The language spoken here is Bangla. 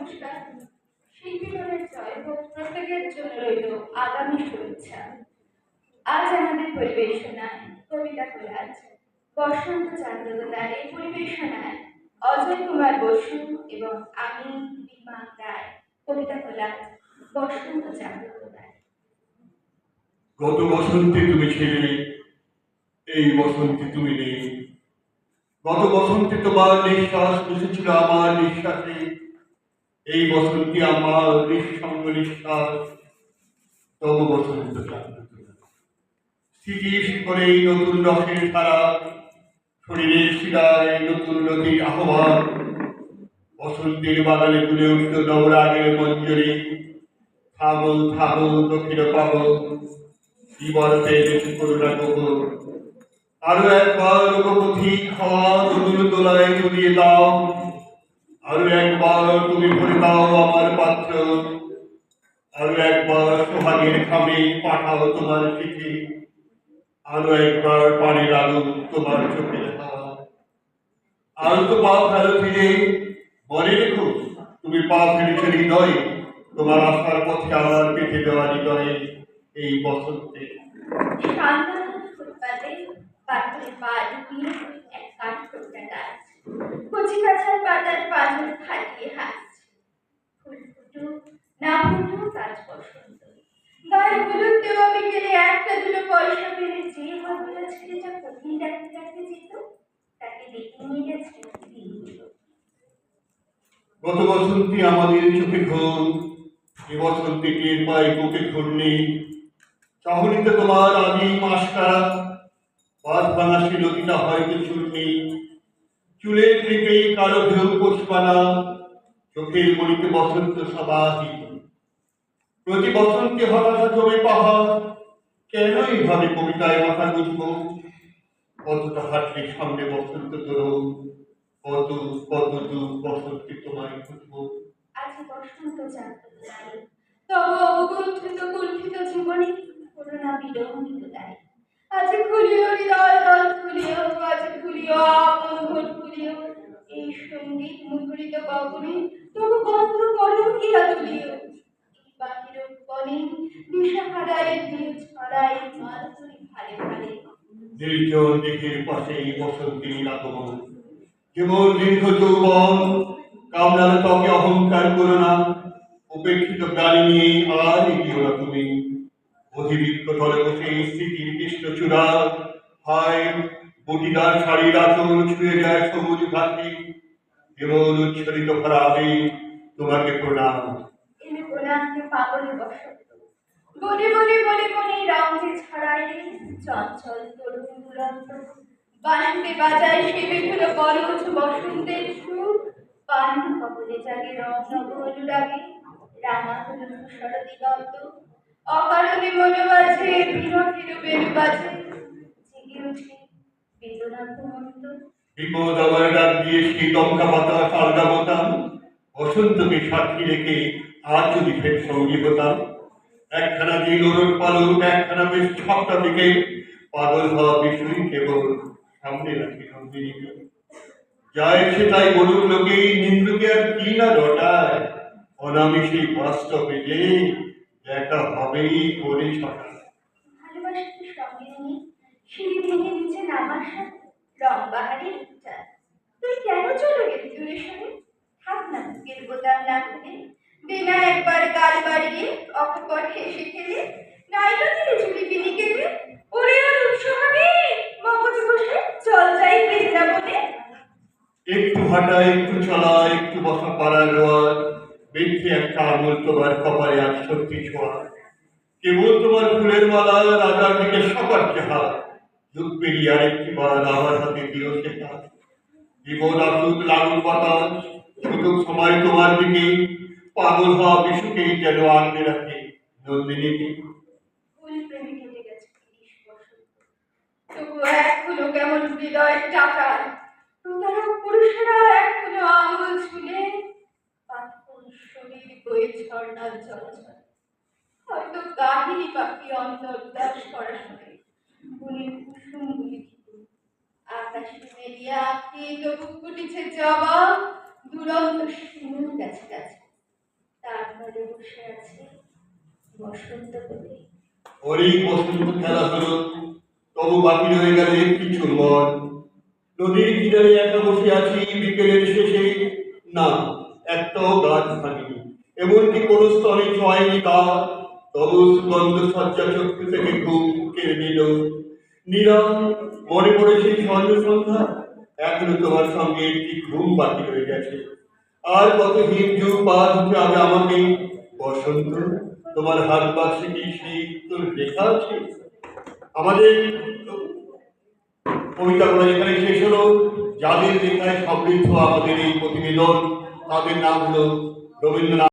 নমস্কার। শিল্পীগণের জয় হোক, প্রত্যেকের জন্য রইল আগামী শুভেচ্ছা। আজ আমাদের পরিবেশনায় কবিতা কোলাজ বসন্ত চান্দ্রদার এই পরিবেশনায় অজয় কুমার বসু এবং আমি বিমা রায় কবিতা কোলাজ বসন্ত চান্দ্রদার। গত বসন্তে তুমি ছিলে, এই বসন্তে তুমি নেই। গত বসন্তে তোমার নিঃশ্বাস বসেছিল আমার নিঃশ্বাসে, এই বসন্তে আমার নিঃসঙ্গ নিঃশ্বাস। তব বসন্ত স্মৃতি শিখরে এই নতুন রসের ধারা, শরীরের শিরায় নতুন নদীর আহ্বান। বসন্তের বাগানে তুলে উঠল নবরাগের মঞ্জরি। থামো থামো দক্ষিণ পাবো, জীবনতে বেশি করুণা কবর। আরো একবার রঘুপতি খাওয়া নতুন দোলায় জড়িয়ে দাও। আরো একবার তুমি ভরে দাও আমার পাত্র। আরো একবার সোহাগের খামে পাঠাও তোমার চিঠি। আরো একবার পানির আলো তোমার চোখে হাওয়া। আরো তো পা ফেলো ফিরে, মনে রেখো তুমি পা ফেলেছ হৃদয়ে। তোমার আসার পথে আমার পেটে দেওয়া হৃদয়ে এই বসন্তে। ফুটপাতে পাথরে পা ডুবিয়ে এক কাঠখোট্টা গাছ, কচি গাছের পাতার পাঁজর ফাটিয়ে হাসছে। ফুল ফুটুক না ফুটুক আজ বসন্ত, গায়ে হলুদ দেওয়া বিকেলে একটা দুটো পয়সা পেলে যে ভদ্র ছেলেটা কঠিন ডাকতে ডাকতে যেত, তাকে ডেকে নিয়ে গেছে দিনগুলো। গত বসন্তে আমাদের চোখে ঘুম, এ বসন্তে টের পাই বুকে ঘূর্ণি। চাহনিতে তোমার আদিম আশকা, বাদ বানাসি নদীটা হয়তো চূর্ণি। চুলের ক্লিপে কালো ঢেউ পুষ্পানা, চোখের মণিতে বসন্ত সমাহিত। প্রতি বসন্তে হতাশা জমে পাহাড়, কেন এইভাবে কবিতায় মাথা গুঁজব? কতটা হাঁটলে সামনে বসন্ত তরুণ, কত কত দূর বসন্তে তোমায় খুঁজবো। আজ বসন্ত জাগত নাই, তব অবগুণ্ঠিত কুণ্ঠিত জীবনে করুণা বিলম্বিত দায়। আজ খুলিও হৃদয় দল খুলিও, আজ খুলিও আপন ঘর খুলিও, এই সঙ্গীত মুখরিত গগনে তবু বন্ধ করো ইহা তুলিও। এই বাহির বনে দিশাহারায় দিয়ে ছড়ায় মালতরি ভারে ভারে। নির্জন দিঘির পাশে এই বসন্তের আগমন, কেবল দীর্ঘ যৌবন। কামনার ত্বকে অহংকার করো না, উপেক্ষিত প্রাণী নিয়ে আর এগিয়েও না তুমি। অধিবৃক্ষ তলে বসে স্মৃতির কৃষ্ণচূড়া, হায় বটিদার শাড়ির আঁচল ছুঁয়ে যায় সবুজ ঘাটে। কেবল উচ্ছ্বরিত ভরাবে তোমাকে প্রণাম। এনে প্রণামকে পাগলে বসন্ত, বনে বনে বনে বনে রং যে ছড়াইলে চঞ্চল তরুণ দুরন্ত। বাঁশিতে বাজায় সে বেগুলো বরজ বসন্তের সুর, পান কবলে জাগে রং নব অনুরাগে, রাঙা হল ধূসর দিগন্ত। অকারণে মনে বাজে বিরহের বেণু বাজে, জেগে ওঠে বেদনা ঘুমন্ত। বিপদ আমার ডাক দিয়ে সেই দমকা বাতাস আলগা হতাম। বসন্তকে সাক্ষী রেখে আজ যদি ফের সঙ্গী হতাম। একখানা দিন ওরট পালক, একখানা বেশ ছকটা দিকে, পাগল হওয়া বিষয় কেবল সামনে রাখি নন্দিনীকে। যা এসে তাই বলুক লোকে, নিন্দুকে আর কি না রটায়। অনামিষেই বাস্তবে যে দেখা হবেই করে সকাল। ভালোবাসাকে সঙ্গে নিয়ে সিঁড়ি ভেঙে নিচে নামার সাথে রং বাহারের উচ্চার। তুই কেন চলে গেলি দূরে সরে? থাক না বুকের বোতাম না খুলে, দে না একবার গাল বাড়িয়ে অকপট হেসে খেলে। নাইলো দিলে চুলি বিলি কেটে, ওরে আর উৎসবে মগজ বসে চল যাই বৃন্দাবনে। একটু হাঁটা, একটু চলা, একটু বসা পাড়ার রোয়ার, বেঁধে একটা আঙুল তোমার কপালে আর সত্যি ছোঁয়া। কেবল তোমার ফুলের মালা, রাজার দিকে সবার চেহার। যুগ পেরিয়ে আরেকটি বার আমার হাতে দিও সে হাত। জীবন আসুক লাগুক বাতাস, ছুটুক সময় তোমার দিকে, পাগল হওয়া বিশুকেই যেন আগলে রাখে নন্দিনীকে। ফুল প্রেমে কেটে গেছে ৩০ বছর, তবু এখনো কেমন হৃদয়ের টাকার প্রতারক পুরুষেরা এখনো আঙুল ছুলে পাথর শরীর বয়ে ঝর্ণার জল ঝরে। হয়তো কাহিনী পাখি অন্তর্দাস করা শুনে গুলির কুসুম গুলি আকাশে মেরিয়া আঁকি তবু ফুটেছে জবা দুরন্ত শিমুল গাছে গাছে। আড়ালে বসে আছে বসন্তপতি। অনেক বসন্ত খেলা হলো, তবু বাকি রয়ে গেল একটি চুম্বন। নদীর কিনারে একা বসে আছি বিকেলের শেষে, না একটাও গাছ ভাঙেনি, এমনকি কোনো স্তরে ছয়নি তা। তবু সুগন্ধ সজ্জা চক্ষু থেকে ঘুম কেড়ে নিল। নীরব মনে পড়ে সেই স্বর্ণ সন্ধ্যা, এখনো তোমার সঙ্গে একটি ঘুম বাকি রয়ে গেছে। আর কত হিমঝু পা ধুতে হবে আমাকে। বসন্ত, তোমার হাত বাক্সে কি সেই তোর লেখা আছে? আমাদের কবিতাগুলো এখানে শেষ হলো। যাদের লেখায় সমৃদ্ধ আমাদের এই প্রতিবেদন, তাদের নাম হলো রবীন্দ্রনাথ।